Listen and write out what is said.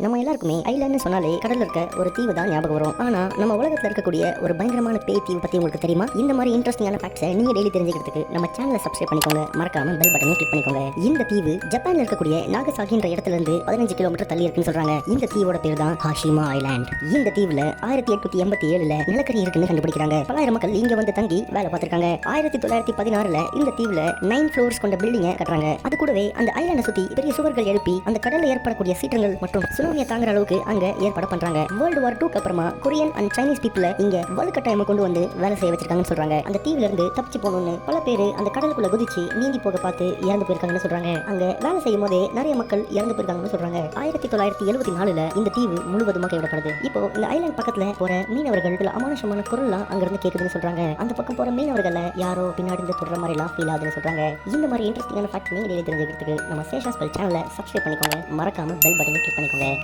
நம்ம எல்லாருக்குமே ஐலாண்ட்னு சொன்னாலே கடல்ல இருக்க ஒரு தீவு தான் ஞாபகம் வரும். ஆனா நம்ம உலகத்துல இருக்கக்கூடிய ஒரு பயங்கரமான பேய் தீவு பத்தி உங்களுக்கு தெரியுமா? இந்த மாதிரி இன்ட்ரெஸ்டிங்கான ஃபேக்ட்ஸை நீங்க டெய்லி தெரிஞ்சுக்கிறதுக்கு நம்ம சேனலை சப்ஸ்கிரைப் பண்ணிக்கோங்க. மறக்காம பெல் பட்டனை கிளிக் பண்ணிக்கோங்க. இந்த தீவு ஜப்பான்ல இருக்கக்கூடிய நாகசாகின்ற இடத்துல இருந்து 15 கிலோமீட்டர் தள்ளி இருக்குன்னு சொல்றாங்க. இந்த தீவோட பேர் தான் ஹாஷிமா ஐலாண்ட். இந்த தீவுல 1887ல நிலக்கரி இருக்குன்னு கண்டுபிடிக்கிறாங்க. பலாயிரம் மக்கள் இங்க வந்து தங்கி வேலை பார்த்திருக்காங்க. 1916ல இந்த தீவுல 9 ஃப்ளோர்ஸ் கொண்ட பில்டிங்கை கட்டுறாங்க. அது கூடவே அந்த ஐலாண்டை சுத்தி பெரிய சுவர்கள் எழுப்பி அந்த கடல்ல ஏற்படக்கூடிய சீற்றங்கள் மற்றும் சுனாமியை தாங்குற அளவுக்கு அங்க ஏற்பாடு பண்றாங்க. வேர்ல்டு வார் 2 அப்புறமா கொரியன் அண்ட் சைனீஸ் பீப்புள இங்க வலுக்கட்டாயமா கொண்டு வந்து வேலை செய்ய வச்சிருக்காங்கன்னு சொல்றாங்க. அந்த தீவுல இருந்து தப்பிச்சு போகணும்னு பல பேர் அந்த கடலுக்குள்ள குதிச்சு நீந்தி போக பார்த்து இறந்து போயிருக்காங்கன்னு சொல்றாங்க. அங்க வேலை செய்யும் போதே நிறைய மக்கள் இறந்து போயிருக்காங்கன்னு சொல்றாங்க. 1974ல இந்த தீவு முழுவதுமாக கைவிடப்படுது. இப்போ இந்த ஐலாண்ட் பக்கத்துல போற மீனவர்கள் சில அமானுஷமான குரல்லாம் அங்க இருந்து கேக்குதுன்னு சொல்றாங்க. அந்த பக்கம் போற மீனவர்கள யாரோ பின்னாடி இருந்து தொடர மாதிரி எல்லாம் ஃபீல் ஆகுதுன்னு சொல்றாங்க. இந்த மாதிரி இன்ட்ரெஸ்டிங்கான ஃபேக்ட் நீங்க டெய்லி தெரிஞ்சுக்கிறதுக்கு நம்ம சேஷாஸ்பல் சேனலை சப்ஸ்கிரைப் பண்ணிக்கோங்க. மறக்காம பெல் பட்டனை கிளிக் பண்ணிக்கோங்க.